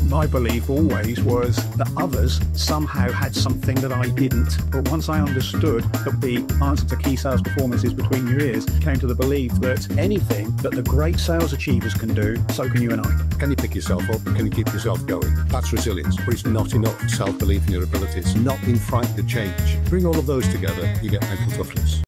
My belief always was that others somehow had something that I didn't. But once I understood that the answer to key sales performance is between your ears, came to the belief that anything that the great sales achievers can do, so can you and I. Can you pick yourself up? Can you keep yourself going? That's resilience, but it's not enough self-belief in your abilities, not being frightened of change. Bring all of those together, you get mental toughness.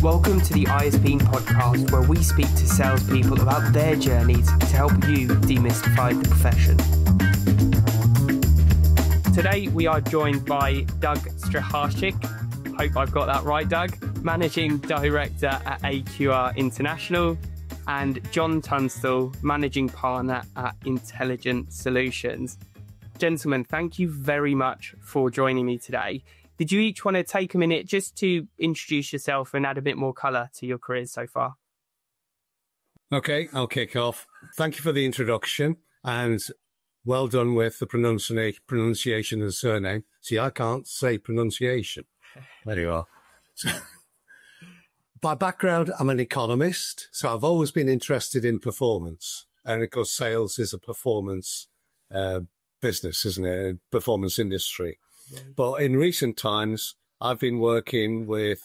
Welcome to the ISP Podcast, where we speak to salespeople about their journeys to help you demystify the profession. Today we are joined by Doug Strycharczyk. Hope I've got that right, Doug. Managing Director at AQR International, and John Tunstall, Managing Partner at Intelligent Solutions. Gentlemen, thank you very much for joining me today. Did you each want to take a minute just to introduce yourself and add a bit more colour to your careers so far? Okay, I'll kick off. Thank you for the introduction, and well done with the pronunciation of the surname. See, I can't say pronunciation. There you are. So, by background, I'm an economist, so I've always been interested in performance. And of course, sales is a performance business, isn't it? A performance industry. But in recent times, I've been working with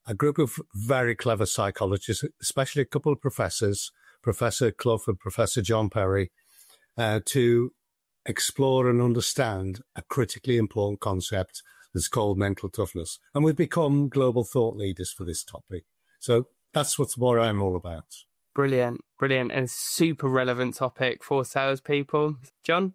a group of very clever psychologists, especially a couple of professors, Professor Clough and Professor John Perry, to explore and understand a critically important concept that's called mental toughness. And we've become global thought leaders for this topic. So that's what I'm all about. Brilliant, brilliant. And super relevant topic for salespeople. John?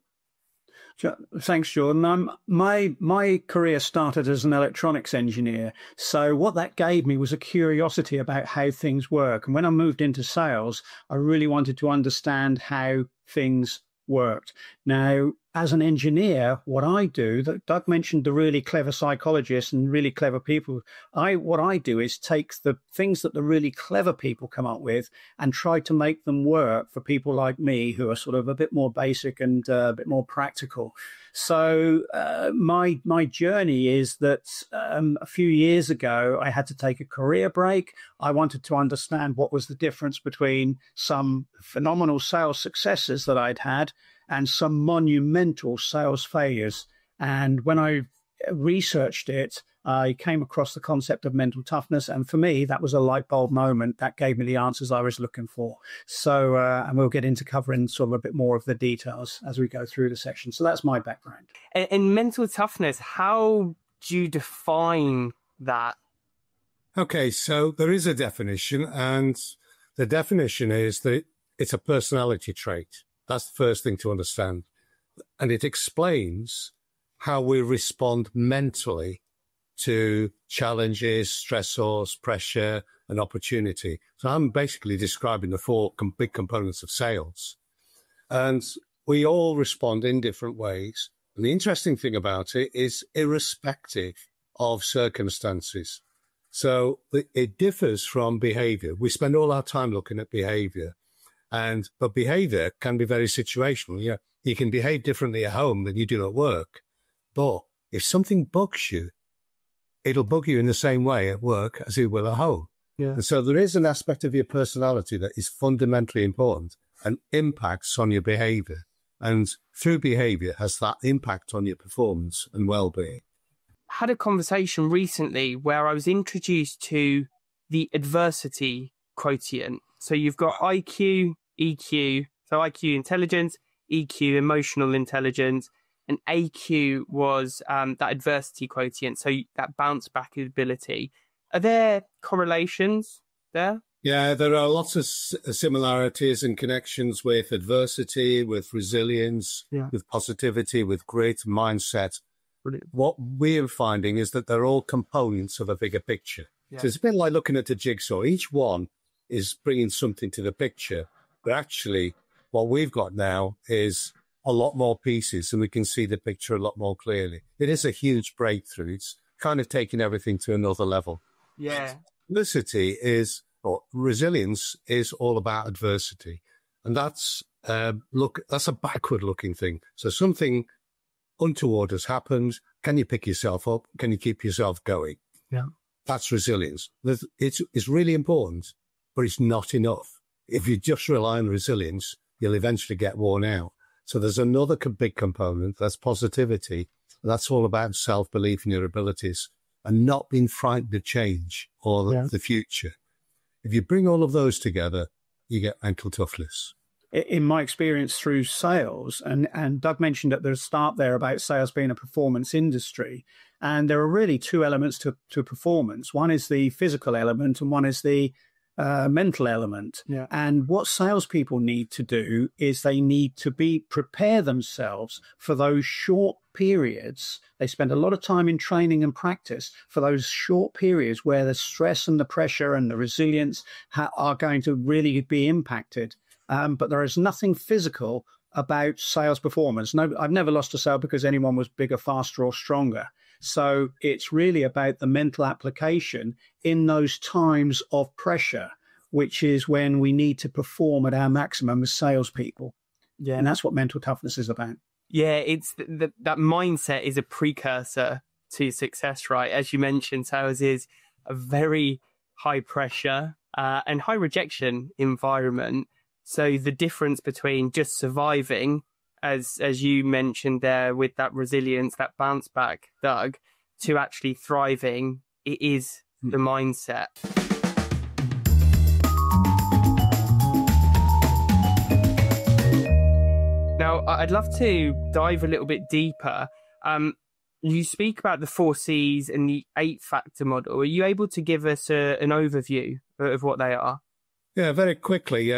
Thanks, Jordan. My career started as an electronics engineer. So what that gave me was a curiosity about how things work. And when I moved into sales, I really wanted to understand how things worked. Now, as an engineer, what I do, that Doug mentioned the really clever psychologists and really clever people. What I do is take the things that the really clever people come up with and try to make them work for people like me who are sort of a bit more basic and a bit more practical. So my journey is that a few years ago, I had to take a career break. I wanted to understand what was the difference between some phenomenal sales successes that I'd had and some monumental sales failures. And when I researched it, I came across the concept of mental toughness. And for me, that was a light bulb moment that gave me the answers I was looking for. So, and we'll get into covering sort of a bit more of the details as we go through the section. So that's my background. In mental toughness, how do you define that? Okay, so there is a definition, and the definition is that it's a personality trait. That's the first thing to understand. And it explains how we respond mentally to challenges, stressors, pressure, and opportunity. So I'm basically describing the four big components of sales. And we all respond in different ways. And the interesting thing about it is irrespective of circumstances. So it differs from behavior. We spend all our time looking at behavior. But behavior can be very situational. You can behave differently at home than you do at work. But if something bugs you, it'll bug you in the same way at work as it will at home. Yeah. And so there is an aspect of your personality that is fundamentally important and impacts on your behavior. And through behavior has that impact on your performance and well-being. I had a conversation recently where I was introduced to the adversity quotient. So you've got IQ, EQ, so IQ intelligence, EQ emotional intelligence, and AQ was that adversity quotient, so that bounce back ability. Are there correlations there? Yeah, there are lots of similarities and connections with adversity, with resilience, with positivity, with great mindset. Brilliant. What we're finding is that they're all components of a bigger picture. Yeah. So it's a bit like looking at a jigsaw. Each one is bringing something to the picture, but actually what we've got now is a lot more pieces and we can see the picture a lot more clearly. It is a huge breakthrough. It's kind of taking everything to another level. Yeah. Resilience is all about adversity. And that's a backward looking thing. So something untoward has happened. Can you pick yourself up? Can you keep yourself going? Yeah. That's resilience. It's really important, but it's not enough. if you just rely on resilience, you'll eventually get worn out. So there's another big component, that's positivity. That's all about self-belief in your abilities and not being frightened of change or the future. If you bring all of those together, you get mental toughness. In my experience through sales, and Doug mentioned at the start there about sales being a performance industry, and there are really two elements to performance. One is the physical element and one is the mental element. Yeah. And what salespeople need to do is they need to prepare themselves for those short periods. They spend a lot of time in training and practice for those short periods where the stress and the pressure and the resilience are going to really be impacted. But there is nothing physical about sales performance. No, I've never lost a sale because anyone was bigger, faster, or stronger. So it's really about the mental application in those times of pressure, which is when we need to perform at our maximum as salespeople. Yeah, and that's what mental toughness is about. Yeah, it's that mindset is a precursor to success, right? As you mentioned, sales is a very high pressure and high rejection environment. So the difference between just surviving, as you mentioned there, with that resilience, that bounce back, Doug, to actually thriving, it is the mindset. Now, I'd love to dive a little bit deeper. You speak about the 4 C's and the 8-factor model. Are you able to give us an overview of what they are? Yeah, very quickly.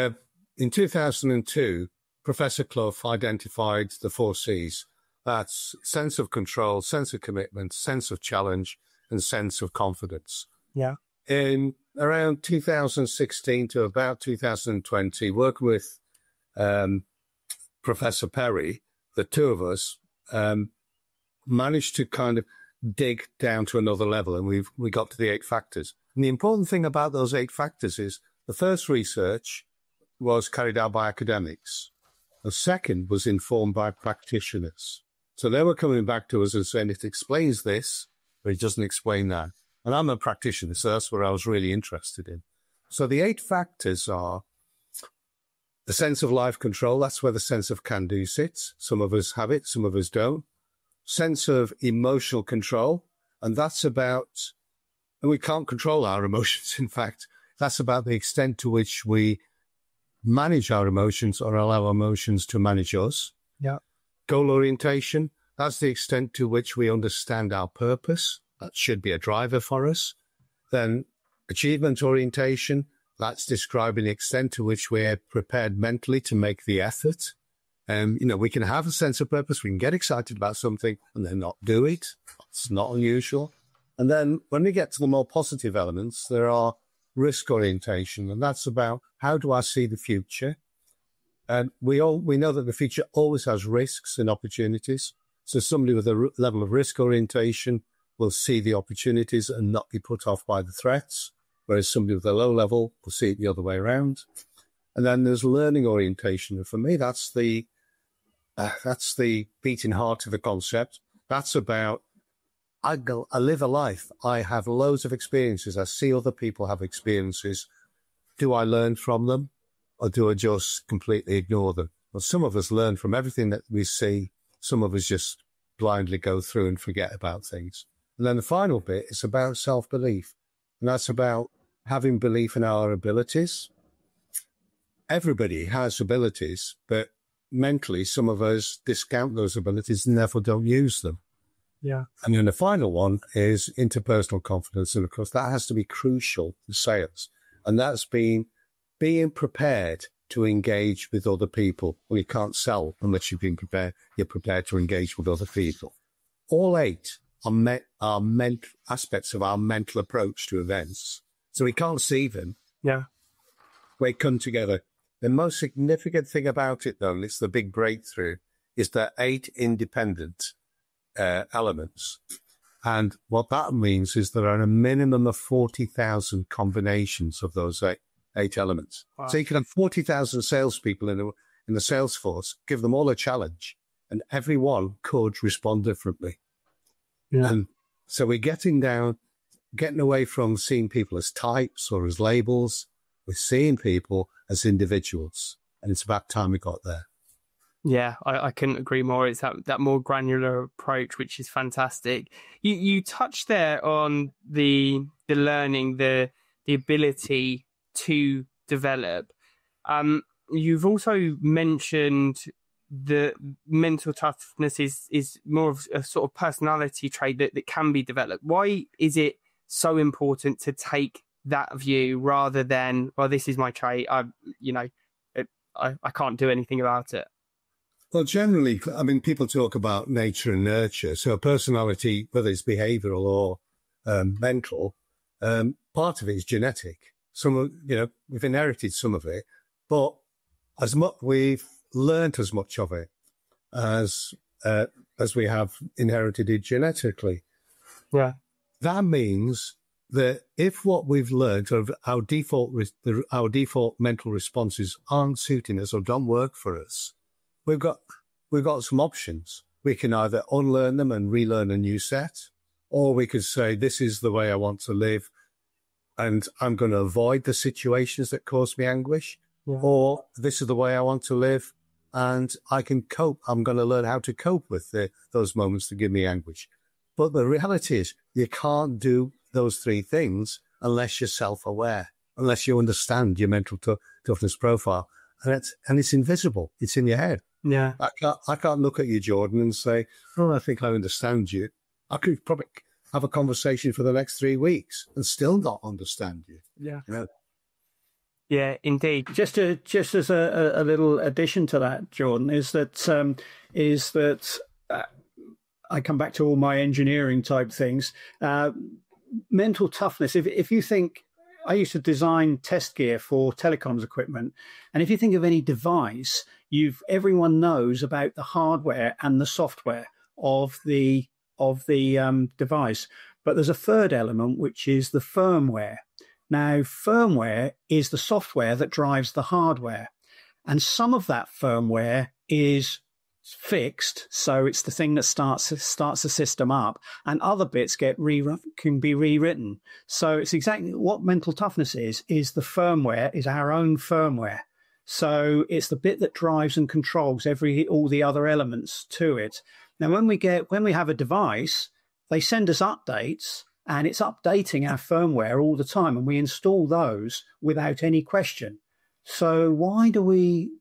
In 2002, Professor Clough identified the 4 C's. That's sense of control, sense of commitment, sense of challenge, and sense of confidence. Yeah. In around 2016 to about 2020, working with Professor Perry, the two of us managed to kind of dig down to another level, and we got to the 8 factors. And the important thing about those 8 factors is the first research was carried out by academics. The second was informed by practitioners. So they were coming back to us and saying, it explains this, but it doesn't explain that. And I'm a practitioner, so that's what I was really interested in. So the 8 factors are the sense of life control. That's where the sense of can-do sits. Some of us have it, some of us don't. Sense of emotional control. And that's about, and we can't control our emotions, in fact. That's about the extent to which we manage our emotions or allow emotions to manage us. Yeah. Goal orientation, that's the extent to which we understand our purpose. That should be a driver for us. Then achievement orientation, that's describing the extent to which we're prepared mentally to make the effort. We can have a sense of purpose. We can get excited about something and then not do it. It's not unusual. And then when we get to the more positive elements, there are risk orientation, and that's about how do I see the future? And we know that the future always has risks and opportunities. So somebody with a level of risk orientation will see the opportunities and not be put off by the threats, whereas somebody with a low level will see it the other way around. And then there's learning orientation. And for me, that's the beating heart of the concept. That's about I live a life. I have loads of experiences. I see other people have experiences. Do I learn from them, or do I just completely ignore them? Well, some of us learn from everything that we see. Some of us just blindly go through and forget about things. And then the final bit is about self-belief. And that's about having belief in our abilities. Everybody has abilities, but mentally, some of us discount those abilities and therefore don't use them. Yeah. And then the final one is interpersonal confidence. And of course, that has to be crucial to sales. And that's being prepared to engage with other people. Well, you can't sell unless you've been prepared. You're prepared to engage with other people. All 8 are aspects of our mental approach to events. So we can't see them. Yeah. They come together. The most significant thing about it, though, and it's the big breakthrough, is that 8 independent elements. And what that means is there are a minimum of 40,000 combinations of those 8 elements. Wow. So you can have 40,000 salespeople in the sales force, give them all a challenge, and every one could respond differently. Yeah. And so we're getting away from seeing people as types or as labels, We're seeing people as individuals, and it's about time we got there. Yeah, I couldn't agree more. It's that more granular approach, which is fantastic. You touched there on the learning, the ability to develop. You've also mentioned the mental toughness is more of a sort of personality trait that can be developed. Why is it so important to take that view rather than, well, this is my trait, I can't do anything about it? Well, generally, I mean, people talk about nature and nurture. So personality, whether it's behavioral or mental, part of it is genetic. We've inherited some of it, but we've learnt as much of it as we have inherited it genetically. Yeah. That means that if what we've learnt or our default mental responses aren't suiting us or don't work for us, we've got some options. We can either unlearn them and relearn a new set, or we could say, this is the way I want to live, and I'm going to avoid the situations that cause me anguish, or this is the way I want to live, and I can cope. I'm going to learn how to cope with those moments that give me anguish. But the reality is, you can't do those three things unless you're self-aware, unless you understand your mental toughness profile, and it's invisible. It's in your head. Yeah, I can't look at you, Jordan, and say, "Oh, I think I understand you." I could probably have a conversation for the next 3 weeks and still not understand you. Yeah, you know? Yeah, indeed. Just as a little addition to that, Jordan, is that I come back to all my engineering type things. Mental toughness. If you think, I used to design test gear for telecoms equipment, and if you think of any device, everyone knows about the hardware and the software of the device, but there's a third element, which is the firmware. Now, firmware is the software that drives the hardware, and some of that firmware is fixed, so it's the thing that starts the system up, and other bits can be rewritten. So it's exactly what mental toughness is the firmware, is our own firmware. So it's the bit that drives and controls all the other elements to it. Now, when we have a device, they send us updates, and it's updating our firmware all the time, and we install those without any question. So why do we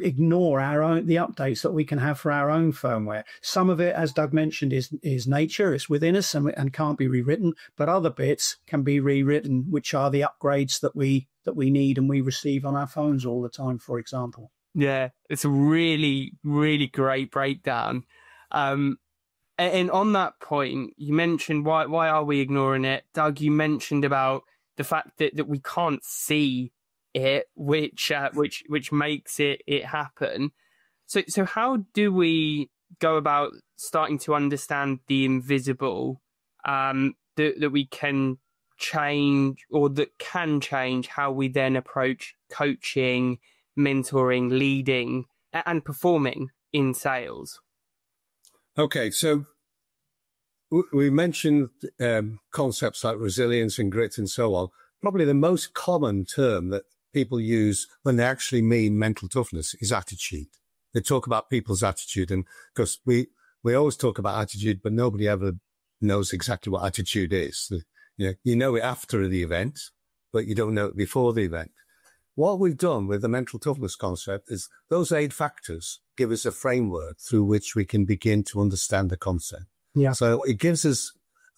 ignore the updates that we can have for our own firmware? Some of it, as Doug mentioned, is nature. It's within us and can't be rewritten, but other bits can be rewritten, which are the upgrades that we need and we receive on our phones all the time, for example. Yeah, it's a really, really great breakdown. And on that point, you mentioned why are we ignoring it? Doug, you mentioned about the fact that we can't see it, which makes it happen. So how do we go about starting to understand the invisible that we can change, or that can change how we then approach coaching, mentoring, leading, and performing in sales? Okay, so we mentioned concepts like resilience and grit and so on. Probably the most common term that people use when they actually mean mental toughness is attitude. They talk about people's attitude, and because we always talk about attitude, but nobody ever knows exactly what attitude is. You know it after the event, but you don't know it before the event. What we've done with the mental toughness concept is those 8 factors give us a framework through which we can begin to understand the concept. Yeah. So it gives us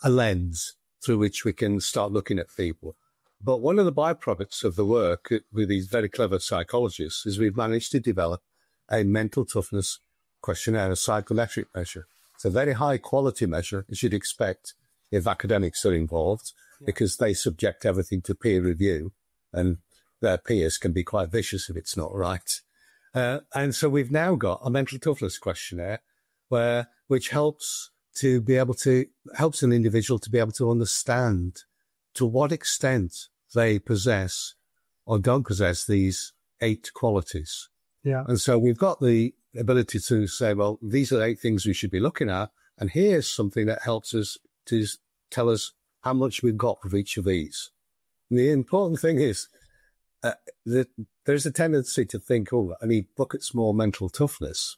a lens through which we can start looking at people. But one of the byproducts of the work with these very clever psychologists is we've managed to develop a mental toughness questionnaire, a psychometric measure. It's a very high quality measure, as you'd expect if academics are involved, because they subject everything to peer review, and their peers can be quite vicious if it's not right. And so we've now got a mental toughness questionnaire which helps an individual to be able to understand to what extent they possess or don't possess these 8 qualities. Yeah. And so we've got the ability to say, well, these are 8 things we should be looking at, and here's something that helps us to tell us how much we've got of each of these. And the important thing is, there's a tendency to think, oh, I need buckets more mental toughness.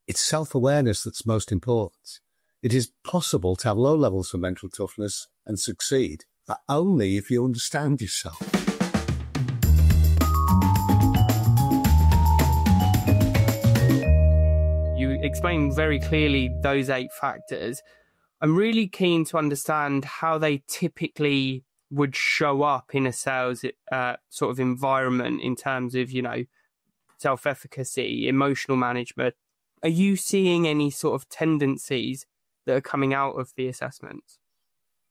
It's self-awareness that's most important. It is possible to have low levels of mental toughness and succeed, but only if you understand yourself. You explained very clearly those 8 factors. I'm really keen to understand how they typically would show up in a sales sort of environment in terms of, self-efficacy, emotional management. Are you seeing any sort of tendencies that are coming out of the assessments?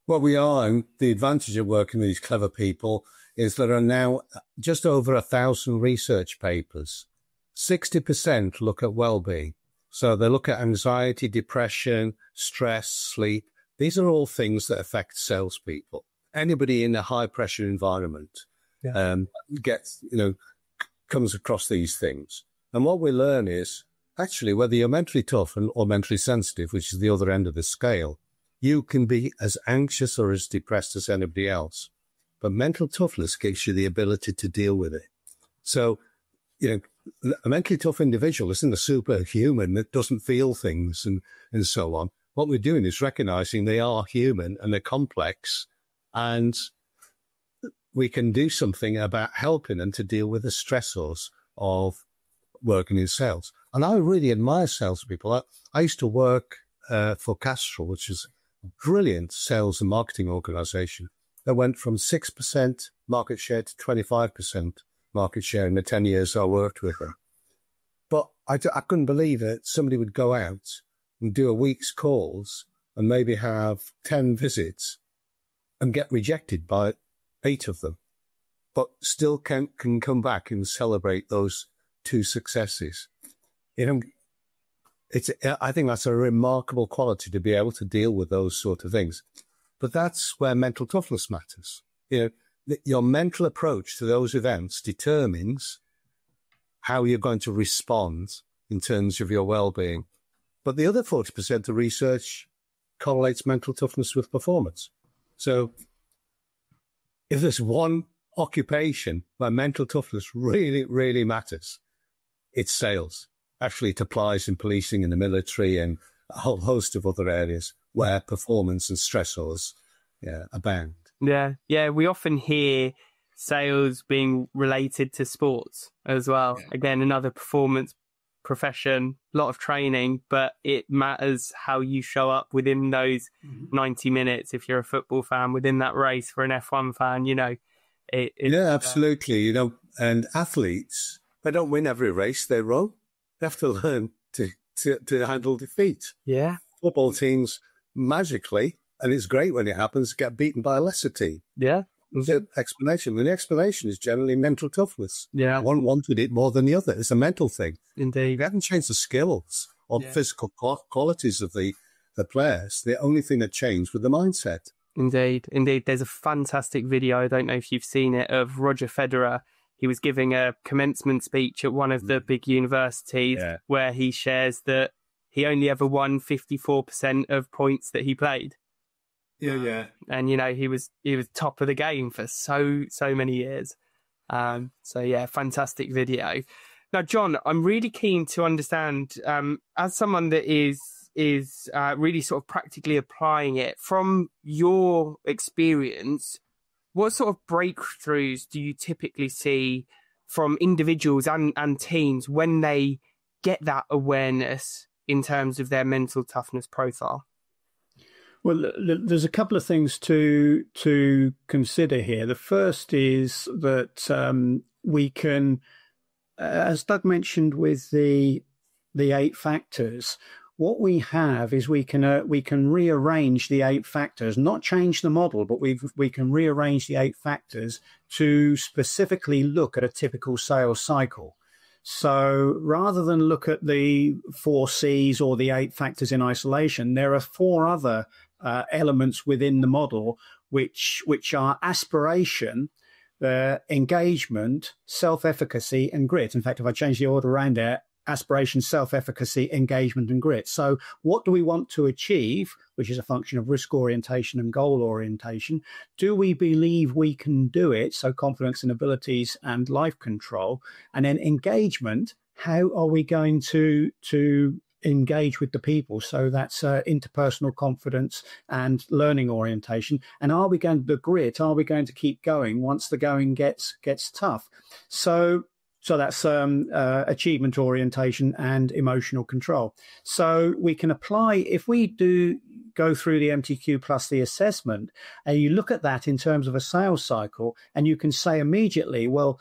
Well, we are, and the advantage of working with these clever people is there are now just over 1,000 research papers. 60% look at well-being. So they look at anxiety, depression, stress, sleep. These are all things that affect salespeople. Anybody in a high-pressure environment comes across these things. And what we learn is, actually, whether you're mentally tough or mentally sensitive, which is the other end of the scale, you can be as anxious or as depressed as anybody else. But mental toughness gives you the ability to deal with it. So, a mentally tough individual isn't a superhuman that doesn't feel things and so on. What we're doing is recognizing they are human and they're complex, and we can do something about helping them to deal with the stressors of working in sales. And I really admire salespeople. I used to work for Castrol, which is a brilliant sales and marketing organization that went from 6% market share to 25% market share in the 10 years I worked with them. But I couldn't believe that somebody would go out and do a week's calls and maybe have 10 visits and get rejected by 8 of them, but still can come back and celebrate those 2 successes. I think that's a remarkable quality to be able to deal with those sort of things. But that's where mental toughness matters. Your mental approach to those events determines how you're going to respond in terms of your well-being. But the other 40% of research correlates mental toughness with performance. So if there's one occupation where mental toughness really, really matters, it's sales. Actually, it applies in policing, in the military, and a whole host of other areas where performance and stressors abound. Yeah. We often hear sales being related to sports as well. Yeah. Again, another performance profession, a lot of training, but it matters how you show up within those 90 minutes. If you're a football fan, within that race for an F1 fan, absolutely. And athletes, they don't win every race they run. They have to learn to handle defeat. Yeah. Football teams magically, and it's great when it happens, get beaten by a lesser team. Yeah. The explanation. And the explanation is generally mental toughness. Yeah. One wanted it more than the other. It's a mental thing. Indeed. We haven't changed the skills or physical qualities of the players. The only thing that changed was the mindset. Indeed. There's a fantastic video, I don't know if you've seen it, of Roger Federer. He was giving a commencement speech at one of the big universities where he shares that he only ever won 54% of points that he played. Yeah. And, he was top of the game for so many years. Fantastic video. Now, John, I'm really keen to understand, as someone that is really sort of practically applying it, from your experience, what sort of breakthroughs do you typically see from individuals and teams when they get that awareness in terms of their mental toughness profile? Well, there's a couple of things to consider here. The first is that we can, as Doug mentioned with the 8 factors, what we have is we can rearrange the 8 factors, not change the model, but we can rearrange the 8 factors to specifically look at a typical sales cycle. So rather than look at the 4 C's or the 8 factors in isolation, there are 4 other elements within the model which are aspiration, engagement, self-efficacy, and grit. In fact, if I change the order around there, aspiration, self-efficacy, engagement, and grit. So what do we want to achieve, which is a function of risk orientation and goal orientation? Do we believe we can do it? So confidence in abilities and life control. And then engagement, how are we going to engage with the people? So that's interpersonal confidence and learning orientation. And are we going to the grit? Are we going to keep going once the going gets tough? So that's achievement orientation and emotional control. So we can apply, if we do go through the MTQ plus the assessment, and you look at that in terms of a sales cycle, and you can say immediately, well,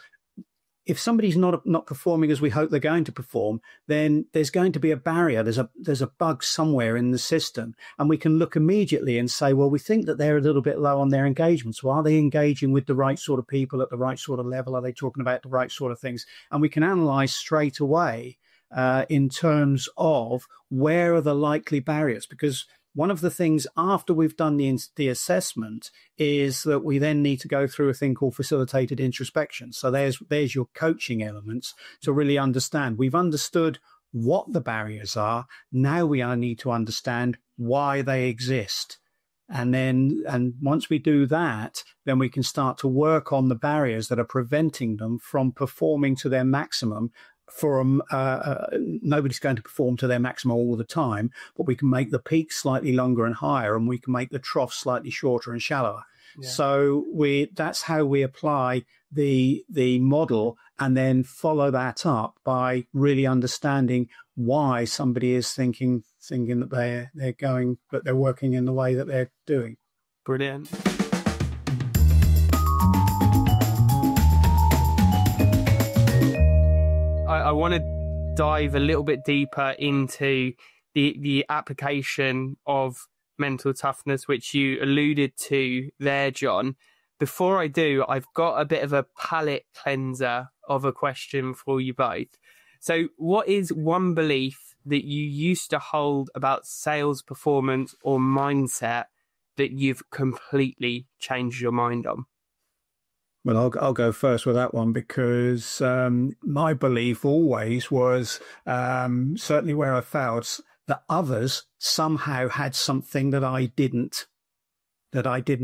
if somebody's not performing as we hope they're going to perform, then there's going to be a barrier. There's a bug somewhere in the system. And we can look immediately and say, well, we think that they're a little bit low on their engagement. So are they engaging with the right sort of people at the right sort of level? Are they talking about the right sort of things? And we can analyze straight away in terms of where are the likely barriers, because one of the things after we've done the assessment is that we then need to go through a thing called facilitated introspection. So there's your coaching elements to really understand. We've understood what the barriers are. Now we need to understand why they exist. And once we do that, then we can start to work on the barriers that are preventing them from performing to their maximum. Nobody's going to perform to their maximum all the time, but we can make the peaks slightly longer and higher, and we can make the troughs slightly shorter and shallower. Yeah. So that's how we apply the model, and then follow that up by really understanding why somebody is thinking that they're working in the way that they're doing. Brilliant. I want to dive a little bit deeper into the application of mental toughness, which you alluded to there, John. Before I do, I've got a bit of a palate cleanser of a question for you both. So what is one belief that you used to hold about sales performance or mindset that you've completely changed your mind on? Well, I'll go first with that one, because my belief always was, certainly where I failed, that others somehow had something that I didn't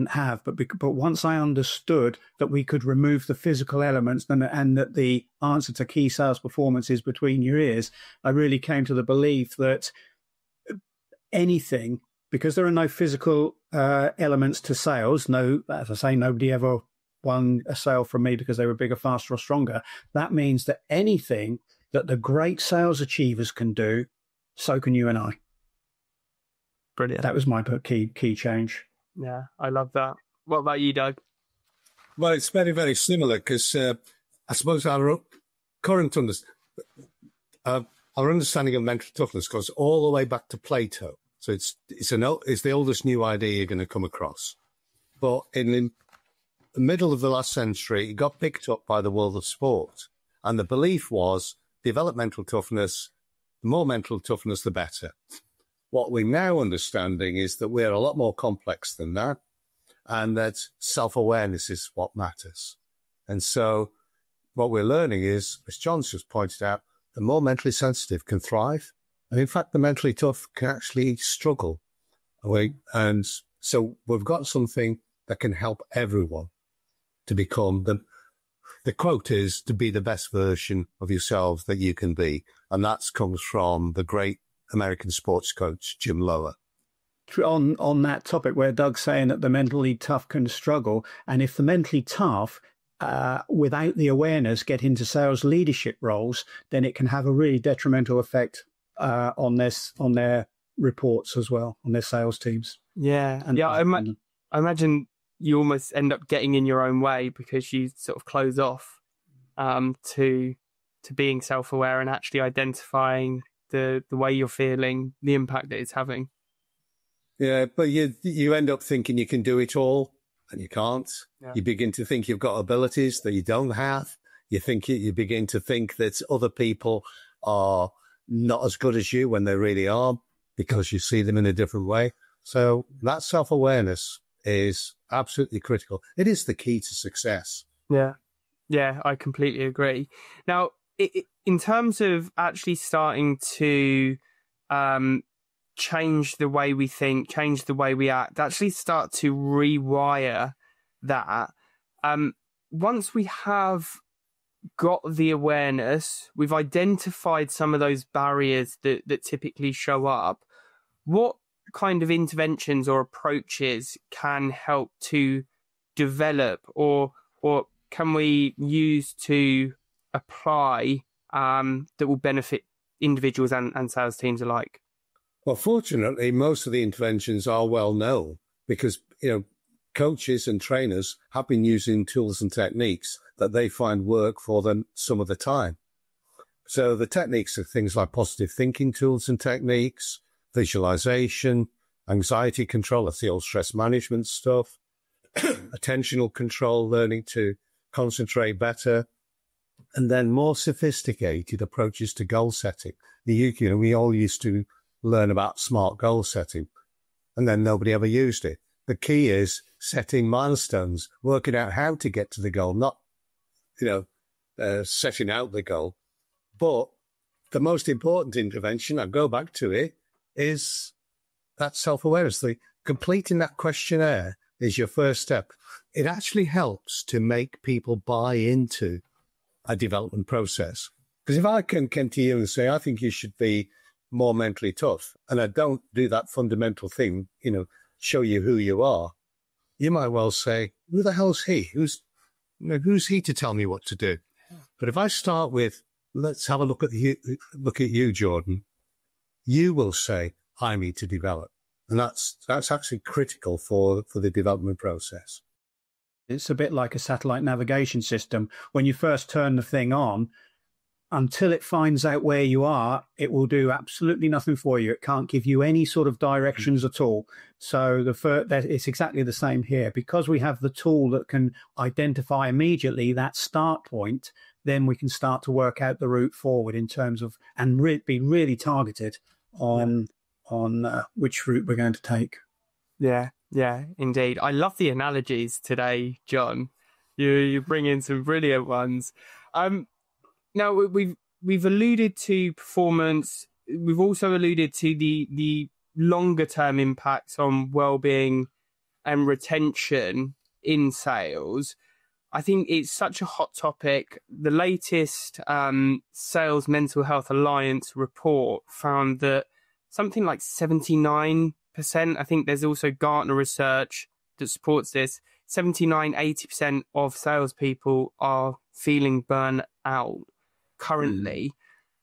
have. But once I understood that we could remove the physical elements and that the answer to key sales performance is between your ears, I really came to the belief that anything, because there are no physical elements to sales. No, as I say, nobody ever won a sale from me because they were bigger, faster, or stronger. That means that anything that the great sales achievers can do, so can you and I. Brilliant. That was my key change. Yeah, I love that. What about you, Doug? Well, it's very, very similar, because I suppose our current our understanding of mental toughness goes all the way back to Plato. So it's the oldest new idea you're going to come across. But in the middle of the last century, it got picked up by the world of sport. And the belief was developmental toughness, the more mental toughness, the better. What we're now understanding is that we're a lot more complex than that, and that self-awareness is what matters. And so what we're learning is, as John's just pointed out, the more mentally sensitive can thrive. And in fact, the mentally tough can actually struggle. And so we've got something that can help everyone to become the quote is to be the best version of yourselves that you can be. And that comes from the great American sports coach, Jim Lower. On that topic where Doug's saying that the mentally tough can struggle, and if the mentally tough, without the awareness, get into sales leadership roles, then it can have a really detrimental effect on their reports as well, on their sales teams. Yeah. I imagine you almost end up getting in your own way because you sort of close off to being self-aware and actually identifying the way you're feeling, the impact that it's having. Yeah, but you end up thinking you can do it all, and you can't. Yeah. You begin to think you've got abilities that you don't have. You begin to think that other people are not as good as you when they really are, because you see them in a different way. So that self-awareness is absolutely critical. It is the key to success. Yeah, I completely agree. Now, in terms of actually starting to change the way we think, change the way we act, actually start to rewire that. Once we have got the awareness, we've identified some of those barriers that typically show up, what kind of interventions or approaches can help to develop or can we use to apply that will benefit individuals and sales teams alike? Well, fortunately, most of the interventions are well known because, coaches and trainers have been using tools and techniques that they find work for them some of the time. So the techniques are things like positive thinking tools and techniques, visualization, anxiety control, that's the old stress management stuff, attentional control, learning to concentrate better, and then more sophisticated approaches to goal setting. We all used to learn about SMART goal setting, and then nobody ever used it. The key is setting milestones, working out how to get to the goal, not, setting out the goal. But the most important intervention, I go back to it, is that self-awareness. Completing that questionnaire is your first step. It actually helps to make people buy into a development process. Because if I can come to you and say, I think you should be more mentally tough, and I don't do that fundamental thing, show you who you are, you might well say, who the hell's he? Who's he to tell me what to do? But if I start with, let's have a look at you, Jordan, you will say, I need to develop. And that's actually critical for the development process. It's a bit like a satellite navigation system. When you first turn the thing on, until it finds out where you are, it will do absolutely nothing for you. It can't give you any sort of directions at all. So it's exactly the same here. Because we have the tool that can identify immediately that start point, then we can start to work out the route forward in terms of, and be really targeted on which route we're going to take. Yeah, indeed. I love the analogies today, John. You bring in some brilliant ones. Now, we've alluded to performance. We've also alluded to the longer-term impacts on well-being and retention in sales. I think it's such a hot topic. The latest Sales Mental Health Alliance report found that something like 79%, I think there's also Gartner research that supports this, 80% of salespeople are feeling burnt out currently.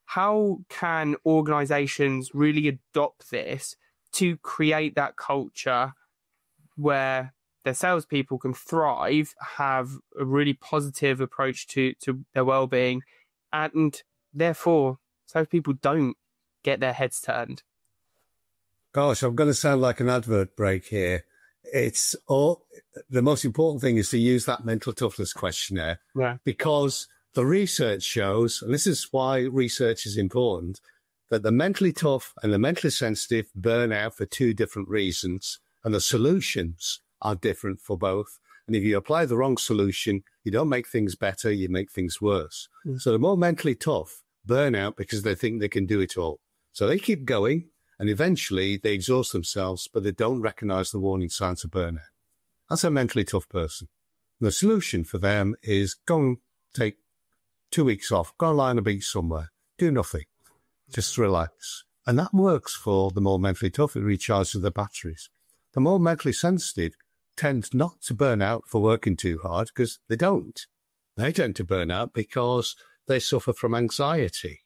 How can organizations really adopt this to create that culture where their salespeople can thrive, have a really positive approach to their well-being, and therefore salespeople don't get their heads turned? Gosh, I'm going to sound like an advert break here. The most important thing is to use that mental toughness questionnaire, because the research shows, and this is why research is important, that the mentally tough and the mentally sensitive burn out for two different reasons, and the solutions are different for both. And if you apply the wrong solution, you don't make things better, you make things worse. So the more mentally tough burn out because they think they can do it all. So they keep going, and eventually they exhaust themselves, but they don't recognize the warning signs of burnout. That's a mentally tough person. The solution for them is go and take 2 weeks off, go and lie on a beach somewhere, do nothing, just relax. And that works for the more mentally tough. It recharges their batteries. The more mentally sensitive tend not to burn out for working too hard because they don't. They tend to burn out because they suffer from anxiety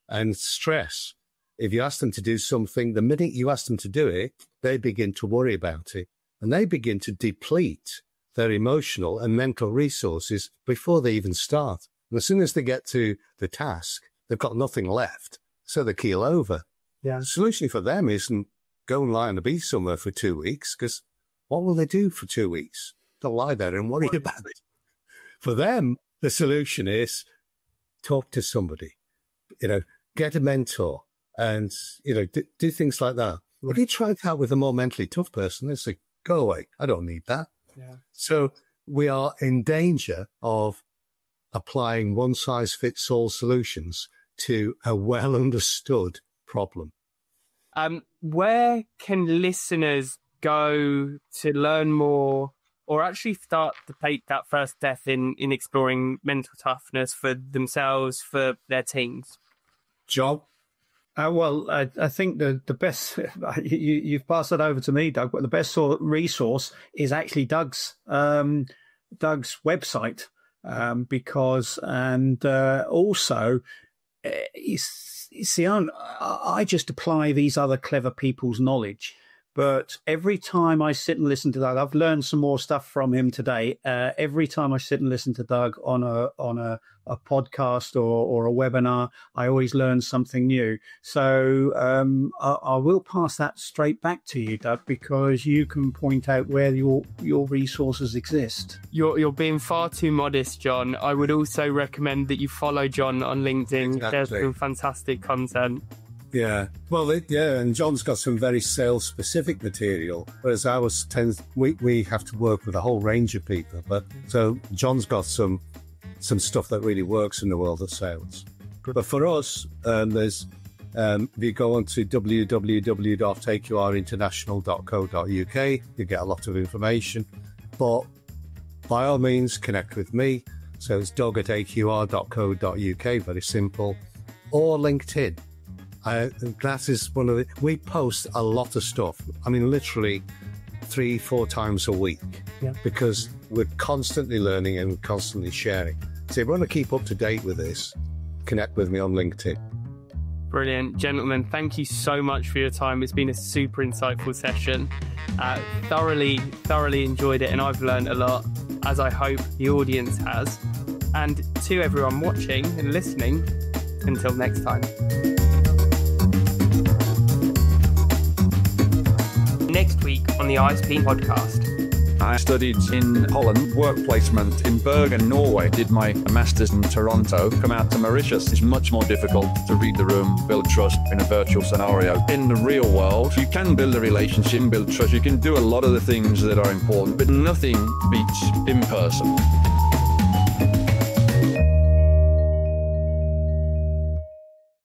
and stress. If you ask them to do something, the minute you ask them to do it, they begin to worry about it, and they begin to deplete their emotional and mental resources before they even start. And as soon as they get to the task, they've got nothing left, so they keel over. The solution for them isn't go and lie on the beach somewhere for 2 weeks, because what will they do for 2 weeks? They'll lie there and worry about it. For them, the solution is talk to somebody, get a mentor, and, do things like that. If you try that with a more mentally tough person, they say, go away, I don't need that. So we are in danger of applying one-size-fits-all solutions to a well-understood problem. Where can listeners go to learn more, or actually start to take that first step in exploring mental toughness for themselves, for their teams? John? I think the best, you've passed it over to me, Doug, but the best resource is actually Doug's website, because also, you see, I just apply these other clever people's knowledge. But every time I sit and listen to Doug, I've learned some more stuff from him today. Every time I sit and listen to Doug on a podcast or a webinar, I always learn something new. So I will pass that straight back to you, Doug, because you can point out where your resources exist. You're being far too modest, John. I would also recommend that you follow John on LinkedIn. Exactly. There's some fantastic content. Yeah, well, and John's got some very sales-specific material, whereas ours we have to work with a whole range of people. But so John's got some stuff that really works in the world of sales. But for us, there's if you go on to www.aqrinternational.co.uk, you get a lot of information. But by all means, connect with me. So it's doug@aqr.co.uk, very simple, or LinkedIn. That is one of the, we post a lot of stuff. I mean, literally 3-4 times a week, because we're constantly learning and constantly sharing. So if you want to keep up to date with this, connect with me on LinkedIn. Brilliant. Gentlemen, thank you so much for your time. It's been a super insightful session. Thoroughly enjoyed it, and I've learned a lot, as I hope the audience has. And to everyone watching and listening, until next time. Next week on the ISP Podcast. I studied in Holland, work placement in Bergen, Norway, did my master's in Toronto, come out to Mauritius. It's much more difficult to read the room, build trust in a virtual scenario. In the real world, you can build a relationship, build trust, you can do a lot of the things that are important, but nothing beats in person.